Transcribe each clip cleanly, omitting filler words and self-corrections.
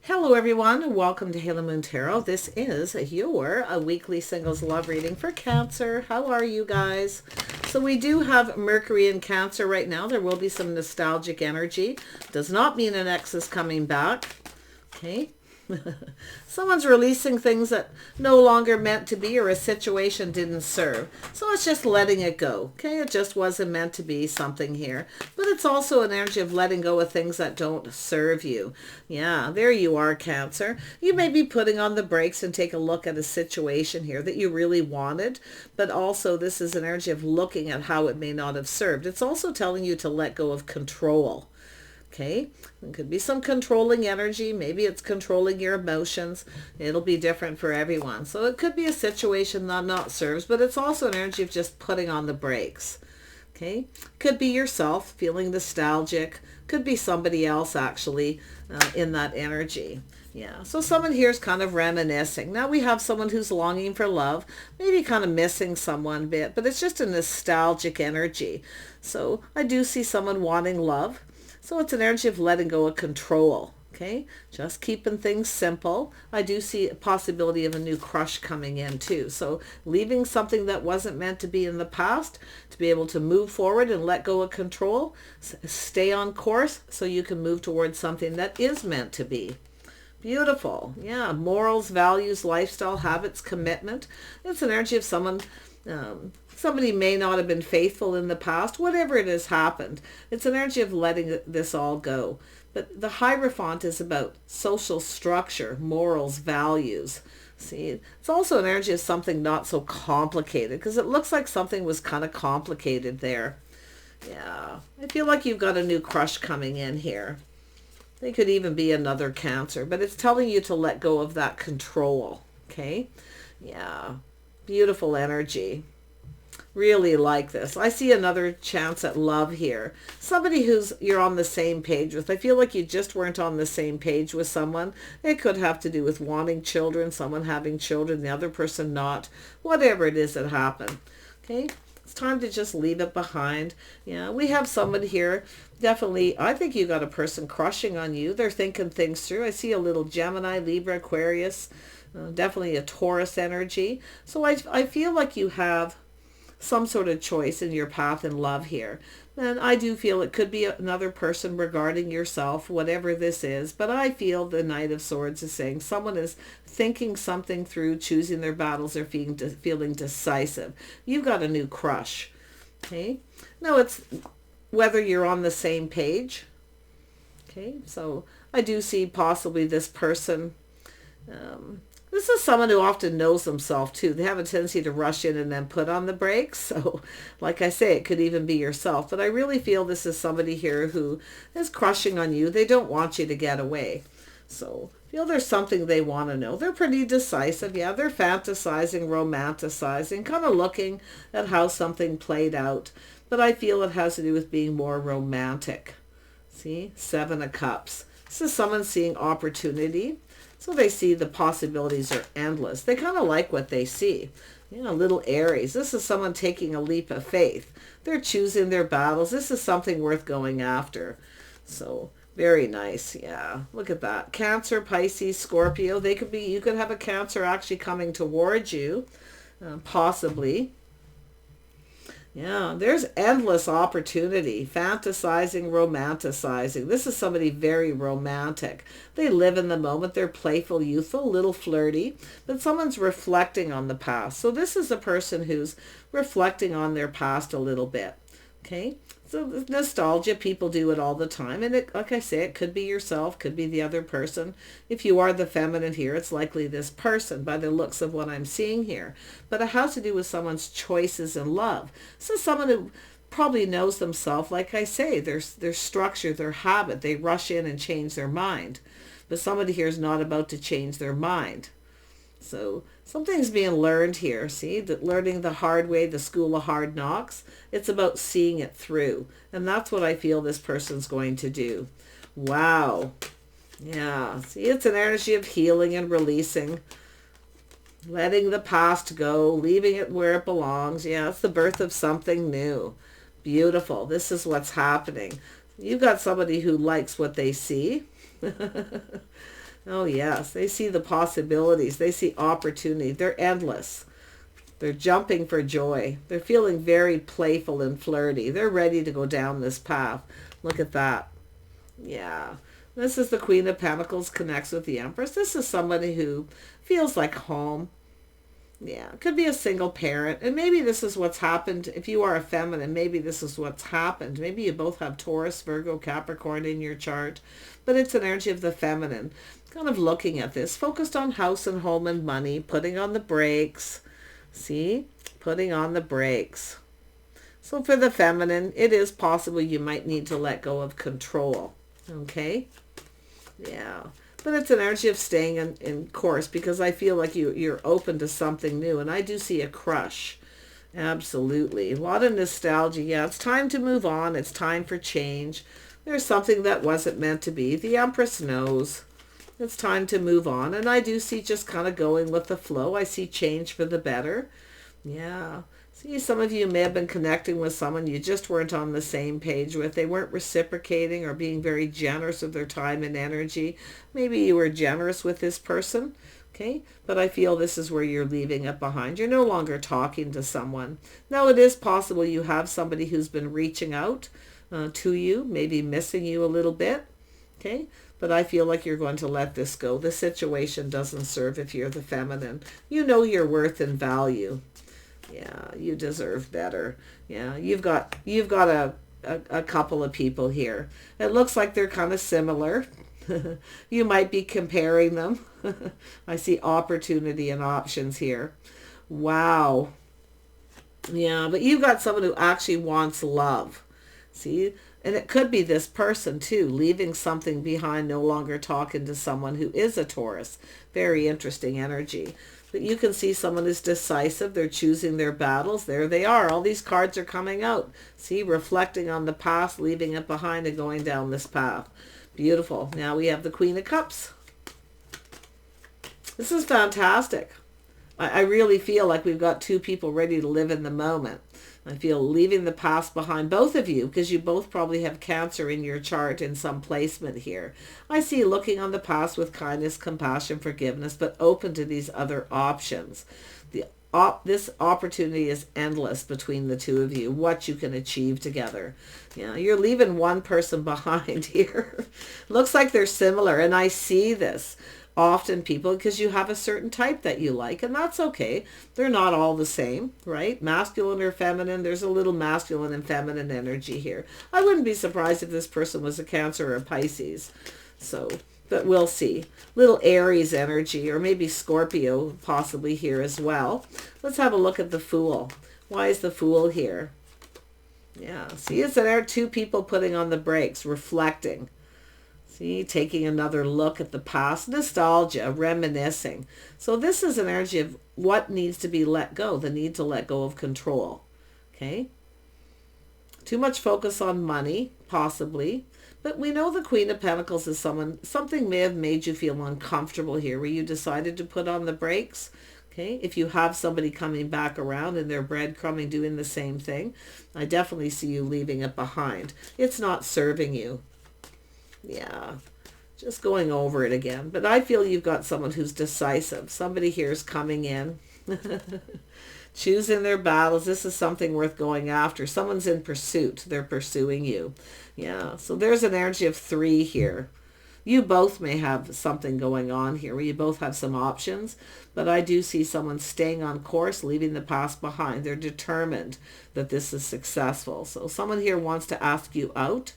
Hello everyone, welcome to Halo Moon Tarot. This is your weekly singles love reading for Cancer. How are you guys? So we do have Mercury in Cancer right now. There will be some nostalgic energy. Does not mean an ex is coming back. Okay. Someone's releasing things that no longer meant to be, or a situation didn't serve. So it's just letting it go. Okay, it just wasn't meant to be something here. But it's also an energy of letting go of things that don't serve you. Yeah, there you are, Cancer. You may be putting on the brakes and take a look at a situation here that you really wanted. But also this is an energy of looking at how it may not have served. It's also telling you to let go of control. Okay, it could be some controlling energy. Maybe it's controlling your emotions. It'll be different for everyone. So it could be a situation that not serves, but it's also an energy of just putting on the brakes. Okay, could be yourself feeling nostalgic. Could be somebody else actually in that energy. Yeah, so someone here is kind of reminiscing. Now we have someone who's longing for love, maybe kind of missing someone a bit, but it's just a nostalgic energy. So I do see someone wanting love. So it's an energy of letting go of control, okay? Just keeping things simple. I do see a possibility of a new crush coming in too. So leaving something that wasn't meant to be in the past to be able to move forward and let go of control. Stay on course so you can move towards something that is meant to be. Beautiful. Yeah, morals, values, lifestyle, habits, commitment. It's an energy of someone... somebody may not have been faithful in the past. Whatever it has happened, it's an energy of letting this all go. But the Hierophant is about social structure, morals, values. See, it's also an energy of something not so complicated, because it looks like something was kind of complicated there. Yeah, I feel like you've got a new crush coming in here. They could even be another Cancer, but it's telling you to let go of that control. Okay, yeah, beautiful energy. Really like this. I see another chance at love here. Somebody you're on the same page with. I feel like you just weren't on the same page with someone. It could have to do with wanting children, someone having children, the other person not. Whatever it is that happened. Okay? It's time to just leave it behind. Yeah, we have someone here. Definitely, I think you got a person crushing on you. They're thinking things through. I see a little Gemini, Libra, Aquarius. Definitely a Taurus energy. So I feel like you have some sort of choice in your path in love here. And I do feel it could be another person regarding yourself, whatever this is. But I feel the Knight of Swords is saying someone is thinking something through, choosing their battles, or feeling decisive. You've got a new crush. Okay. Now it's whether you're on the same page. Okay. So I do see possibly this person... this is someone who often knows themselves too. They have a tendency to rush in and then put on the brakes. So like I say, it could even be yourself. But I really feel this is somebody here who is crushing on you. They don't want you to get away. So I feel there's something they want to know. They're pretty decisive. Yeah, they're fantasizing, romanticizing, kind of looking at how something played out. But I feel it has to do with being more romantic. See, Seven of Cups. This is someone seeing opportunity. So they see the possibilities are endless. They kind of like what they see. You know, little Aries. This is someone taking a leap of faith. They're choosing their battles. This is something worth going after. So very nice. Yeah, look at that. Cancer, Pisces, Scorpio. You could have a Cancer actually coming towards you, possibly. Yeah, there's endless opportunity, fantasizing, romanticizing. This is somebody very romantic. They live in the moment. They're playful, youthful, a little flirty, but someone's reflecting on the past. So this is a person who's reflecting on their past a little bit. Okay, so nostalgia, people do it all the time. And like I say, it could be yourself, could be the other person. If you are the feminine here, it's likely this person by the looks of what I'm seeing here. But it has to do with someone's choices in love. So someone who probably knows themselves, like I say, their structure, their habit, they rush in and change their mind. But somebody here is not about to change their mind. So something's being learned here. See, learning the hard way, the school of hard knocks. It's about seeing it through. And that's what I feel this person's going to do. Wow. Yeah. See, it's an energy of healing and releasing. Letting the past go, leaving it where it belongs. Yeah, it's the birth of something new. Beautiful. This is what's happening. You've got somebody who likes what they see. Oh yes, they see the possibilities. They see opportunity. They're endless. They're jumping for joy. They're feeling very playful and flirty. They're ready to go down this path. Look at that. Yeah. This is the Queen of Pentacles connects with the Empress. This is somebody who feels like home. Yeah, it could be a single parent. And maybe this is what's happened. If you are a feminine, maybe this is what's happened. Maybe you both have Taurus, Virgo, Capricorn in your chart. But it's an energy of the feminine. Kind of looking at this. Focused on house and home and money. Putting on the brakes. See? Putting on the brakes. So for the feminine, it is possible you might need to let go of control. Okay? Yeah. But it's an energy of staying in course, because I feel like you're open to something new. And I do see a crush. Absolutely. A lot of nostalgia. Yeah, it's time to move on. It's time for change. There's something that wasn't meant to be. The Empress knows. It's time to move on. And I do see just kind of going with the flow. I see change for the better. Yeah. See, some of you may have been connecting with someone you just weren't on the same page with. They weren't reciprocating or being very generous with their time and energy. Maybe you were generous with this person, okay? But I feel this is where you're leaving it behind. You're no longer talking to someone. Now, it is possible you have somebody who's been reaching out to you, maybe missing you a little bit, okay? But I feel like you're going to let this go. The situation doesn't serve if you're the feminine. You know your worth and value. Yeah, you deserve better. Yeah, you've got a couple of people here. It looks like they're kind of similar. You might be comparing them. I see opportunity and options here. Wow. Yeah, but you've got someone who actually wants love. See? And it could be this person too, leaving something behind, no longer talking to someone who is a Taurus. Very interesting energy. But you can see someone is decisive. They're choosing their battles. There they are. All these cards are coming out. See, reflecting on the past, leaving it behind and going down this path. Beautiful. Now we have the Queen of Cups. This is fantastic. I really feel like we've got two people ready to live in the moment. I feel leaving the past behind, both of you, because you both probably have Cancer in your chart in some placement here. I see looking on the past with kindness, compassion, forgiveness, but open to these other options. This opportunity is endless between the two of you, what you can achieve together. Yeah, you're leaving one person behind here. Looks like they're similar, and I see this. Often people, because you have a certain type that you like, and that's okay. They're not all the same, right? Masculine or feminine. There's a little masculine and feminine energy here. I wouldn't be surprised if this person was a Cancer or a Pisces. So, but we'll see. Little Aries energy, or maybe Scorpio possibly here as well. Let's have a look at the Fool. Why is the Fool here? Yeah, see, it's there are two people putting on the brakes, reflecting. See, taking another look at the past, nostalgia, reminiscing. So this is an energy of what needs to be let go, the need to let go of control. Okay? Too much focus on money, possibly. But we know the Queen of Pentacles is something may have made you feel uncomfortable here, where you decided to put on the brakes. Okay? If you have somebody coming back around and they're breadcrumbing, doing the same thing, I definitely see you leaving it behind. It's not serving you. Yeah, just going over it again. But I feel you've got someone who's decisive. Somebody here is coming in, choosing their battles. This is something worth going after. Someone's in pursuit. They're pursuing you. Yeah, so there's an energy of 3 here. You both may have something going on here where you both have some options, but I do see someone staying on course, leaving the past behind. They're determined that this is successful. So someone here wants to ask you out.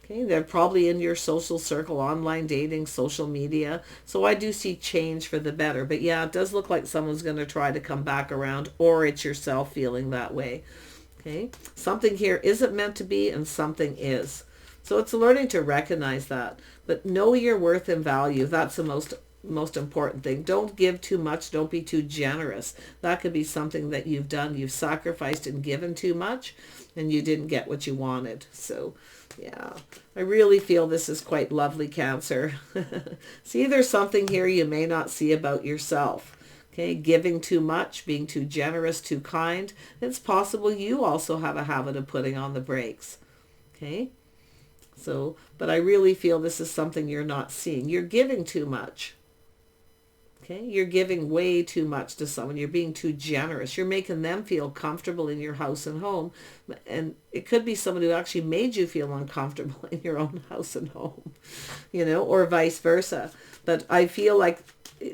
Okay, they're probably in your social circle, online dating, social media. So I do see change for the better. But yeah, it does look like someone's going to try to come back around, or it's yourself feeling that way. Okay, something here isn't meant to be and something is. So it's learning to recognize that. But know your worth and value. That's the most important thing. Don't give too much. Don't be too generous. That could be something that you've done. You've sacrificed and given too much and you didn't get what you wanted. So yeah, I really feel this is quite lovely, Cancer. See, there's something here you may not see about yourself. Okay, giving too much, being too generous, too kind. It's possible you also have a habit of putting on the brakes. Okay, So, but I really feel this is something you're not seeing. You're giving too much. Okay, you're giving way too much to someone. You're being too generous. You're making them feel comfortable in your house and home. And it could be someone who actually made you feel uncomfortable in your own house and home, you know, or vice versa. But I feel like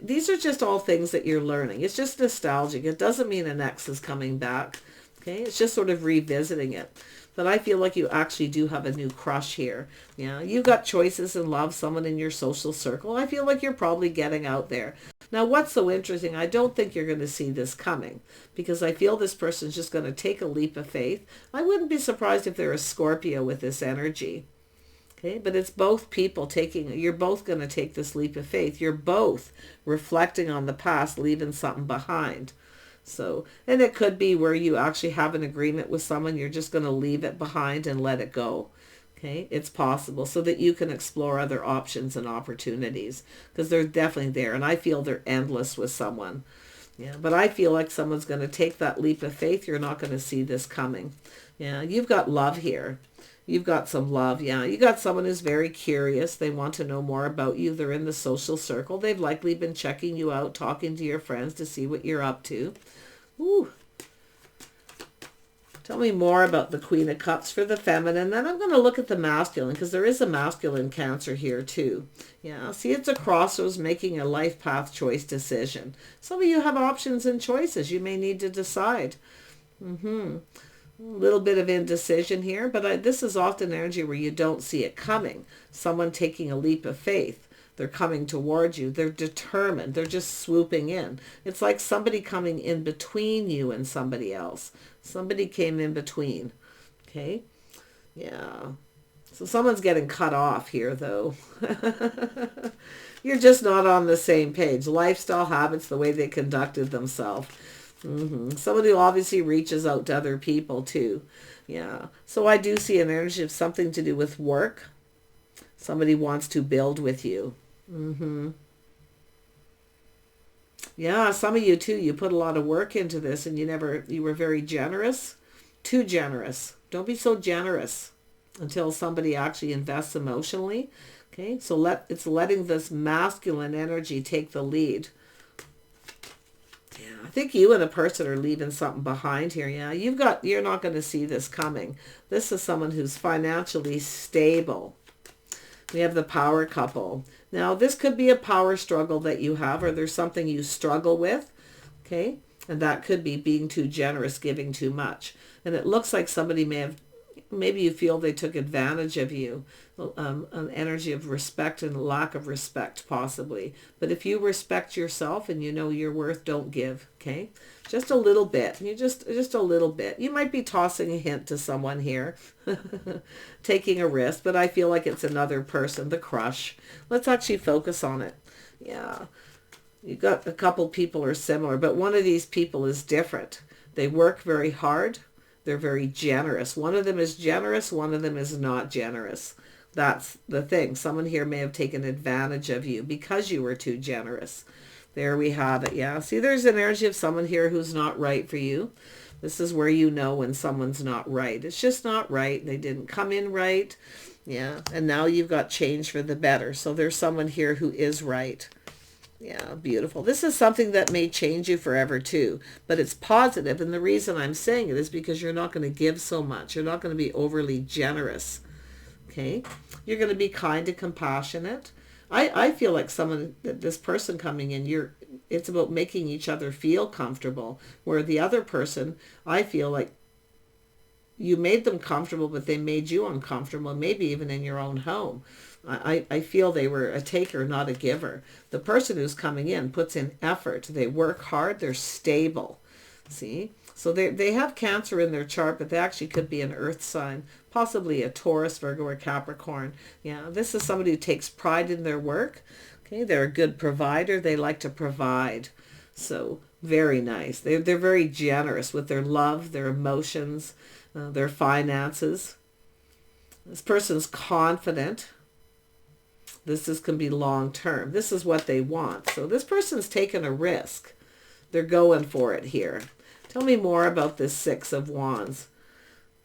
these are just all things that you're learning. It's just nostalgic. It doesn't mean an ex is coming back. Okay, it's just sort of revisiting it. But I feel like you actually do have a new crush here. Yeah, you've got choices in love, someone in your social circle. I feel like you're probably getting out there. Now, what's so interesting, I don't think you're going to see this coming, because I feel this person's just going to take a leap of faith. I wouldn't be surprised if they're a Scorpio with this energy. Okay, but it's both people taking, you're both going to take this leap of faith. You're both reflecting on the past, leaving something behind. So, and it could be where you actually have an agreement with someone, you're just going to leave it behind and let it go. Okay, it's possible, so that you can explore other options and opportunities, because they're definitely there, and I feel they're endless with someone. Yeah, but I feel like someone's going to take that leap of faith. You're not going to see this coming. Yeah, you've got love here. You've got some love. Yeah, you got someone who's very curious. They want to know more about you. They're in the social circle. They've likely been checking you out, talking to your friends to see what you're up to. Ooh. Tell me more about the Queen of Cups for the feminine. Then I'm going to look at the masculine, because there is a masculine Cancer here too. Yeah, see, it's a crossroads, making a life path choice decision. Some of you have options and choices. You may need to decide. A little bit of indecision here, but this is often energy where you don't see it coming. Someone taking a leap of faith. They're coming towards you. They're determined. They're just swooping in. It's like somebody coming in between you and somebody else. Somebody came in between. Okay? Yeah. So someone's getting cut off here, though. You're just not on the same page. Lifestyle habits, the way they conducted themselves. Somebody who obviously reaches out to other people, too. Yeah. So I do see an energy of something to do with work. Somebody wants to build with you. Yeah, some of you too, you put a lot of work into this, and you were very generous. Too generous. Don't be so generous until somebody actually invests emotionally. Okay, so it's letting this masculine energy take the lead. Yeah, I think you and a person are leaving something behind here. Yeah, you're not going to see this coming. This is someone who's financially stable. We have the power couple. Now, this could be a power struggle that you have, or there's something you struggle with, okay? And that could be being too generous, giving too much. And it looks like somebody maybe you feel they took advantage of you, an energy of respect and lack of respect, possibly. But if you respect yourself and you know your worth, don't give, okay? Just a little bit. Just a little bit. You might be tossing a hint to someone here, taking a risk, but I feel like it's another person, the crush. Let's actually focus on it. Yeah. You got a couple people are similar, but one of these people is different. They work very hard. They're very generous. One of them is generous. One of them is not generous. That's the thing. Someone here may have taken advantage of you because you were too generous. There we have it. Yeah. See, there's an energy of someone here who's not right for you. This is where you know when someone's not right. It's just not right. They didn't come in right. Yeah. And now you've got change for the better. So there's someone here who is right. Yeah, beautiful. This is something that may change you forever too, but it's positive. And the reason I'm saying it is because you're not going to give so much. You're not going to be overly generous. Okay. You're going to be kind and compassionate. I feel like this person coming in, it's about making each other feel comfortable, where the other person, I feel like you made them comfortable, but they made you uncomfortable, maybe even in your own home. I feel they were a taker, not a giver. The person who's coming in puts in effort. They work hard. They're stable. See? So they have Cancer in their chart, but they actually could be an earth sign, possibly a Taurus, Virgo, or Capricorn. Yeah, this is somebody who takes pride in their work. Okay, they're a good provider. They like to provide. So very nice. They're very generous with their love, their emotions, their finances. This person's confident. This can be long term. This is what they want. So this person's taking a risk. They're going for it here. Tell me more about this Six of Wands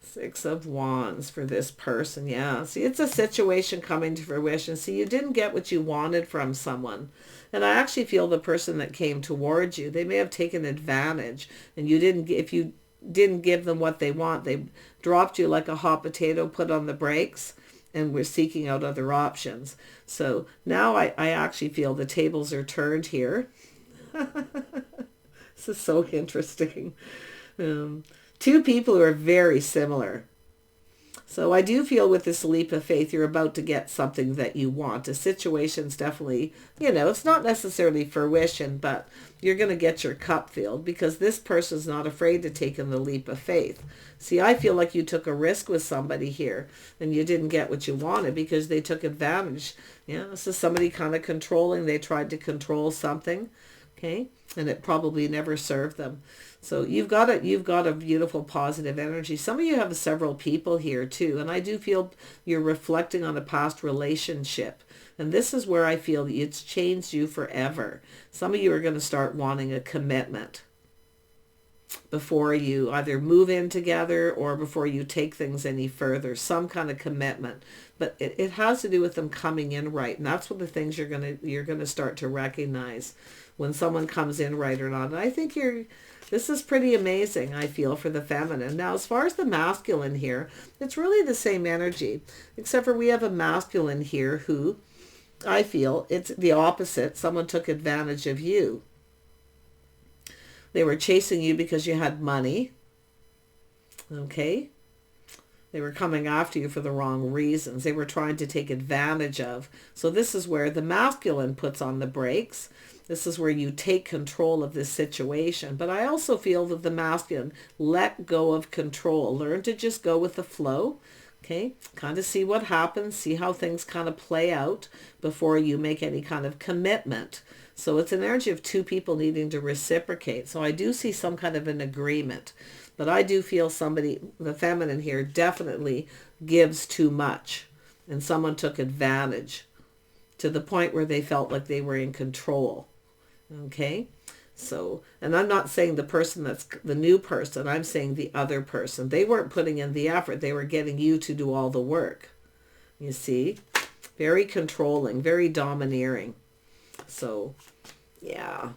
Six of Wands for this person. Yeah. See, it's a situation coming to fruition. See, you didn't get what you wanted from someone. And I actually feel the person that came towards you, they may have taken advantage, and you didn't, if you didn't give them what they want, they dropped you like a hot potato, put on the brakes, and we're seeking out other options. So now I actually feel the tables are turned here. This is so interesting. Two people who are very similar. So I do feel with this leap of faith, you're about to get something that you want. A situation's definitely, you know, it's not necessarily fruition, but you're going to get your cup filled because this person's not afraid to take in the leap of faith. See, I feel like you took a risk with somebody here and you didn't get what you wanted because they took advantage. Yeah, this is somebody kind of controlling. They tried to control something, okay, and it probably never served them. So you've got a beautiful positive energy. Some of you have several people here too. And I do feel you're reflecting on a past relationship. And this is where I feel it's changed you forever. Some of you are going to start wanting a commitment before you either move in together or before you take things any further, some kind of commitment. But it has to do with them coming in right. And that's one of the things you're going to start to recognize when someone comes in right or not. And I think this is pretty amazing, I feel, for the feminine. Now, as far as the masculine here, it's really the same energy, except for we have a masculine here who, I feel, it's the opposite. Someone took advantage of you. They were chasing you because you had money, okay? They were coming after you for the wrong reasons. They were trying to take advantage of. So this is where the masculine puts on the brakes. This is where you take control of this situation. But I also feel that the masculine, let go of control. Learn to just go with the flow. Okay, kind of see what happens, see how things kind of play out before you make any kind of commitment. So it's an energy of two people needing to reciprocate. So I do see some kind of an agreement. But I do feel somebody, the feminine here, definitely gives too much. And someone took advantage to the point where they felt like they were in control. Okay, so, and I'm not saying the person that's the new person, I'm saying the other person. They weren't putting in the effort. They were getting you to do all the work. You see, very controlling, very domineering. So, yeah,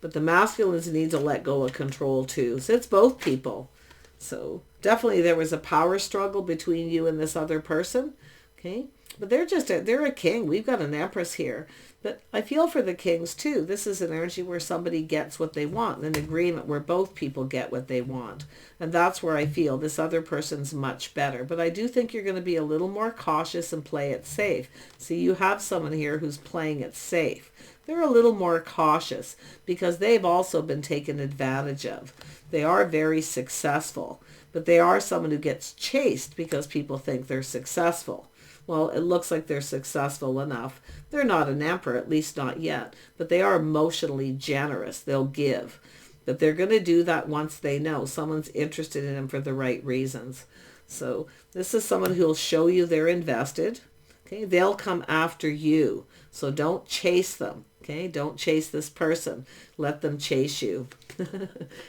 but the masculines need to let go of control too. So it's both people. So definitely there was a power struggle between you and this other person. Okay, but they're a king. We've got an empress here. But I feel for the kings too. This is an energy where somebody gets what they want, an agreement where both people get what they want. And that's where I feel this other person's much better. But I do think you're going to be a little more cautious and play it safe. See, you have someone here who's playing it safe. They're a little more cautious because they've also been taken advantage of. They are very successful, but they are someone who gets chased because people think they're successful. Well, it looks like they're successful enough. They're not an emperor, at least not yet, but they are emotionally generous. They'll give. But they're going to do that once they know someone's interested in them for the right reasons. So this is someone who'll show you they're invested. Okay, they'll come after you. So don't chase them. Okay, don't chase this person. Let them chase you.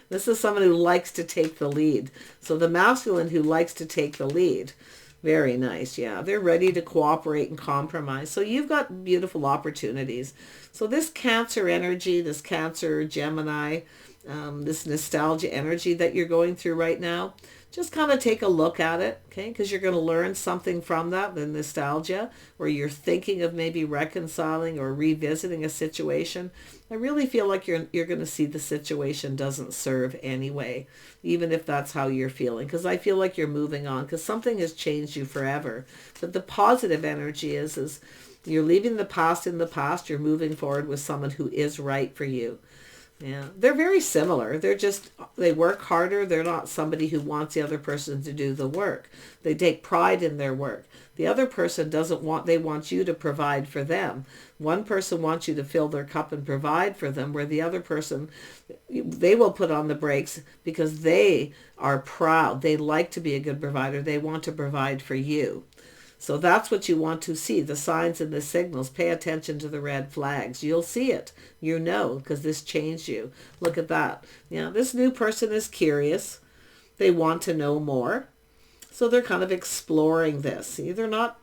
This is someone who likes to take the lead. So the masculine who likes to take the lead. Very nice. Yeah, they're ready to cooperate and compromise. So you've got beautiful opportunities. So this Cancer energy, this Cancer, Gemini, this nostalgia energy that you're going through right now, just kind of take a look at it, okay? Because you're going to learn something from that, the nostalgia, where you're thinking of maybe reconciling or revisiting a situation. I really feel like you're going to see the situation doesn't serve anyway, even if that's how you're feeling. Because I feel like you're moving on, because something has changed you forever. But the positive energy is you're leaving the past in the past. You're moving forward with someone who is right for you. Yeah, they're very similar. They work harder. They're not somebody who wants the other person to do the work. They take pride in their work. The other person they want you to provide for them. One person wants you to fill their cup and provide for them, where the other person, they will put on the brakes because they are proud. They like to be a good provider. They want to provide for you. So that's what you want to see, the signs and the signals. Pay attention to the red flags. You'll see it. You know, because this changed you. Look at that. Yeah, this new person is curious. They want to know more. So they're kind of exploring this. See, they're not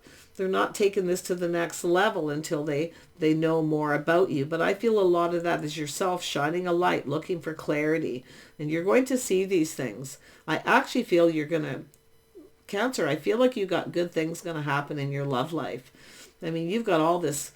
taking this to the next level until they know more about you. But I feel a lot of that is yourself shining a light, looking for clarity. And you're going to see these things. I actually feel you're going to, Cancer, I feel like you got good things going to happen in your love life. I mean, you've got all this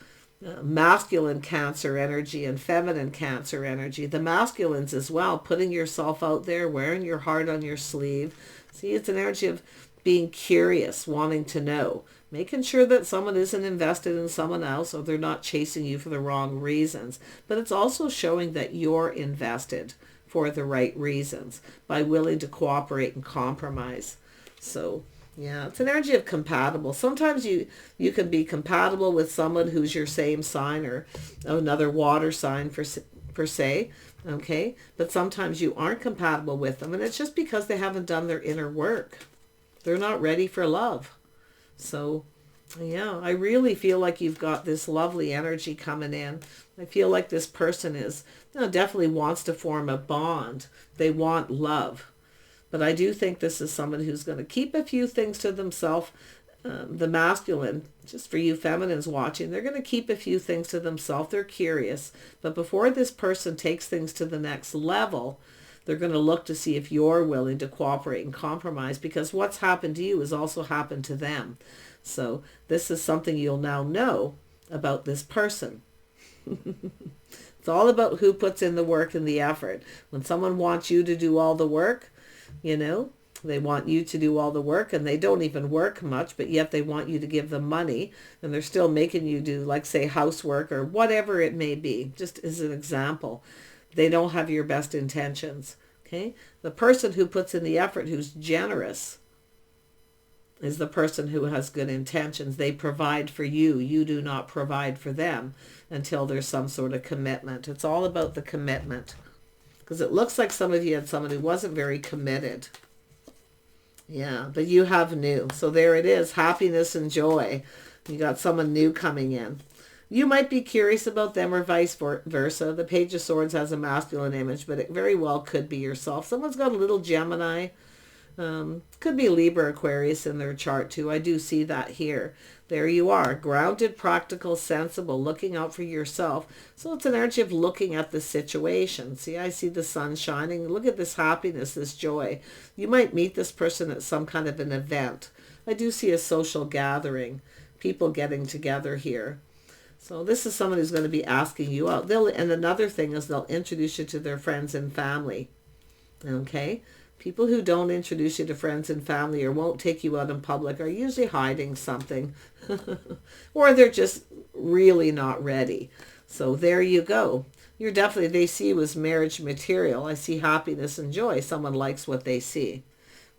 masculine Cancer energy and feminine Cancer energy. The masculines as well, putting yourself out there, wearing your heart on your sleeve. See, it's an energy of being curious, wanting to know, making sure that someone isn't invested in someone else or they're not chasing you for the wrong reasons. But it's also showing that you're invested for the right reasons by willing to cooperate and compromise. So yeah, it's an energy of compatible. Sometimes you can be compatible with someone who's your same sign or another water sign per se, okay? But sometimes you aren't compatible with them, and it's just because they haven't done their inner work. They're not ready for love. So yeah, I really feel like you've got this lovely energy coming in. I feel like this person is, definitely wants to form a bond. They want love. But I do think this is someone who's going to keep a few things to themselves. The masculine, just for you feminines watching, they're going to keep a few things to themselves. They're curious. But before this person takes things to the next level, they're going to look to see if you're willing to cooperate and compromise, because what's happened to you has also happened to them. So this is something you'll now know about this person. It's all about who puts in the work and the effort. When someone wants you to do all the work, they want you to do all the work, and they don't even work much, but yet they want you to give them money, and they're still making you do, like, say, housework or whatever it may be, just as an example. They don't have your best intentions, okay? The person who puts in the effort, who's generous, is the person who has good intentions. They provide for you. You do not provide for them until there's some sort of commitment. It's all about the commitment. Because it looks like some of you had someone who wasn't very committed. Yeah, but you have new. So there it is, happiness and joy. You got someone new coming in. You might be curious about them or vice versa. The Page of Swords has a masculine image, but it very well could be yourself. Someone's got a little Gemini. Could be Libra, Aquarius in their chart too. I do see that here. There you are, grounded, practical, sensible, looking out for yourself. So it's an energy of looking at the situation. See, I see the sun shining. Look at this happiness, this joy. You might meet this person at some kind of an event. I do see a social gathering, people getting together here. So this is someone who's going to be asking you out. And another thing is they'll introduce you to their friends and family. Okay? People who don't introduce you to friends and family or won't take you out in public are usually hiding something. Or they're just really not ready. So there you go. You're definitely, they see you as marriage material. I see happiness and joy. Someone likes what they see.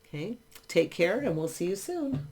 Okay? Take care, and we'll see you soon.